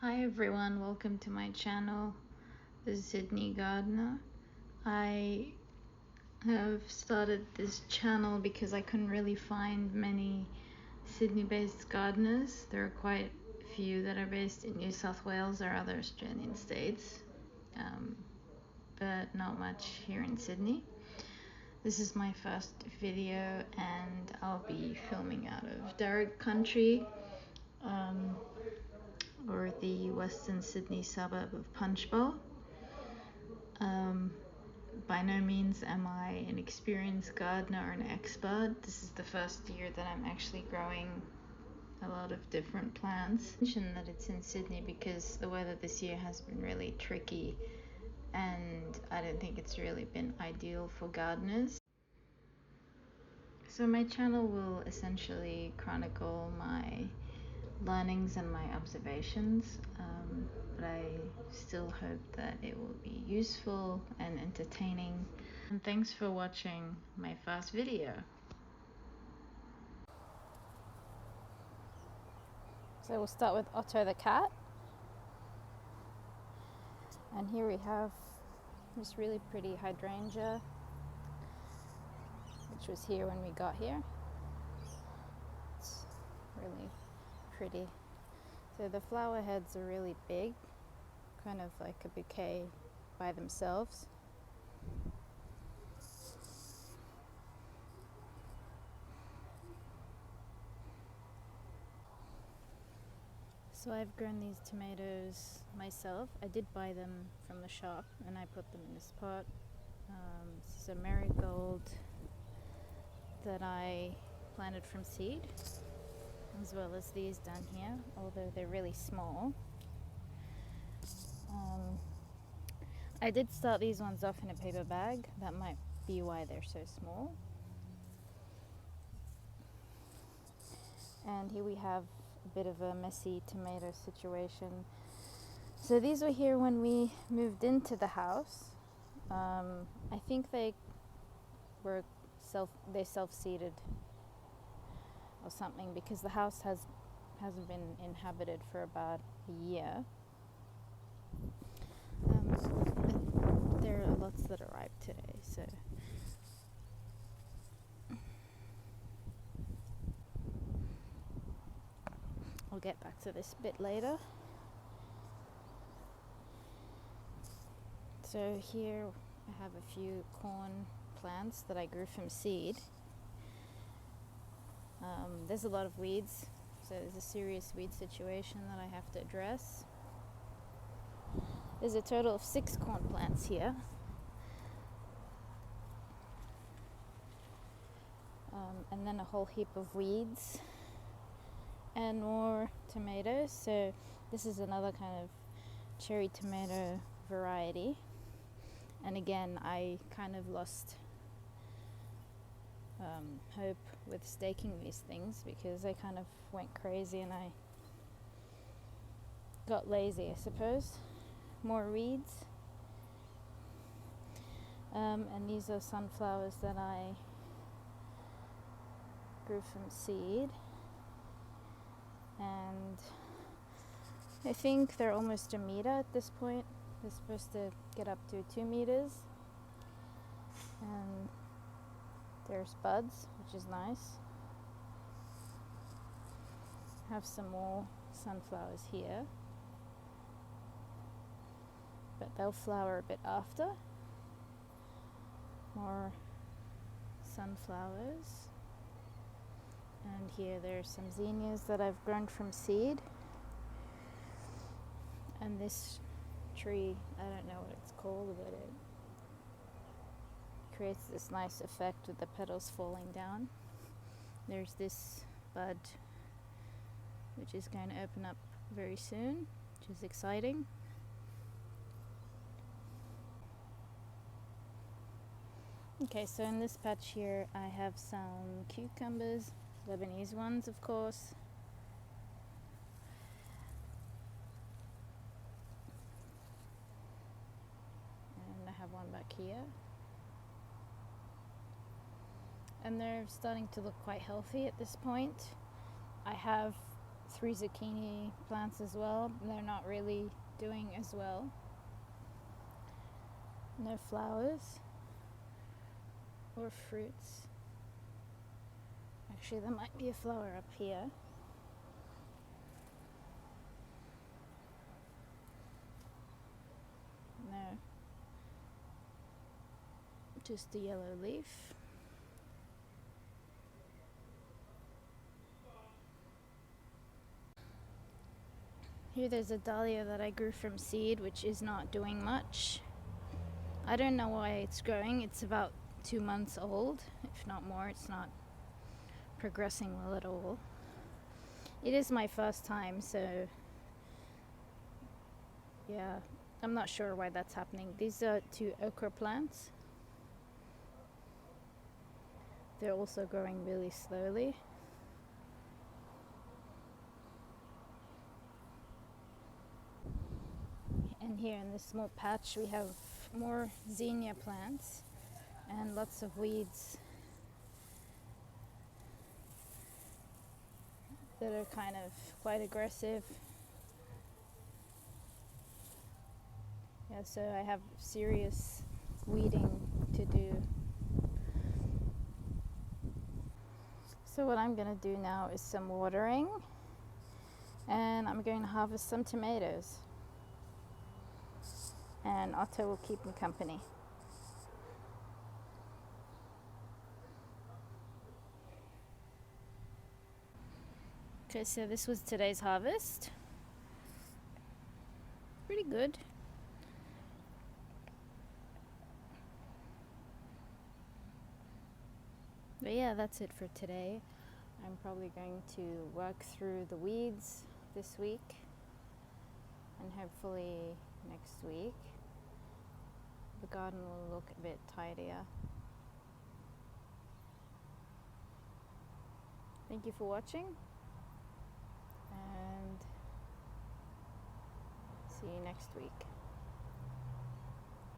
Hi everyone, welcome to my channel, the Sydney Gardener. I have started this channel because I couldn't really find many Sydney-based gardeners. There are quite a few that are based in New South Wales or other Australian states, but not much here in Sydney. This is my first video and I'll be filming out of Darug country, or the Western Sydney suburb of Punchbowl. By no means am I an experienced gardener or an expert. This is the first year that I'm actually growing a lot of different plants. I mention that it's in Sydney because the weather this year has been really tricky and I don't think it's really been ideal for gardeners. So my channel will essentially chronicle my learnings and my observations, but I still hope that it will be useful and entertaining. And thanks for watching my first video. So we'll start with Otto the cat. And here we have this really pretty hydrangea, which was here when we got here. It's really pretty. So the flower heads are really big, kind of like a bouquet by themselves. So I've grown these tomatoes myself. I did buy them from the shop and I put them in this pot. This is a marigold that I planted from seed, as well as these down here, although they're really small. I did start these ones off in a paper bag. That might be why they're so small. And here we have a bit of a messy tomato situation. So these were here when we moved into the house. I think they were self-seeded or something, because the house hasn't been inhabited for about a year. But there are lots that are ripe today, so I'll get back to this a bit later. So here I have a few corn plants that I grew from seed. There's a lot of weeds, so there's a serious weed situation that I have to address. There's a total of 6 corn plants here. And then a whole heap of weeds and more tomatoes. So this is another kind of cherry tomato variety. And again, I kind of lost hope with staking these things because I kind of went crazy and I got lazy, I suppose. More weeds. And these are sunflowers that I grew from seed. And I think they're almost a meter at this point. They're supposed to get up to 2 meters. And there's buds, which is nice. Have some more sunflowers here, but they'll flower a bit after. More sunflowers. And here there's some zinnias that I've grown from seed. And this tree, I don't know what it's called, but it creates this nice effect with the petals falling down. There's this bud which is going to open up very soon, which is exciting. Okay, so in this patch here I have some cucumbers, Lebanese ones of course. And I have one back here. And they're starting to look quite healthy at this point. I have 3 zucchini plants as well. They're not really doing as well. No flowers or fruits. Actually, there might be a flower up here. No. Just a yellow leaf. Here there's a dahlia that I grew from seed, which is not doing much. I don't know why it's growing. It's about 2 months old, if not more. It's not progressing well at all. It is my first time, so yeah, I'm not sure why that's happening. These are 2 okra plants. They're also growing really slowly. And here in this small patch we have more zinnia plants and lots of weeds that are kind of quite aggressive. Yeah, so I have serious weeding to do. So what I'm going to do now is some watering, and I'm going to harvest some tomatoes. And Otto will keep me company. Okay, so this was today's harvest. Pretty good. But yeah, that's it for today. I'm probably going to work through the weeds this week, and hopefully next week the garden will look a bit tidier. Thank you for watching, and see you next week.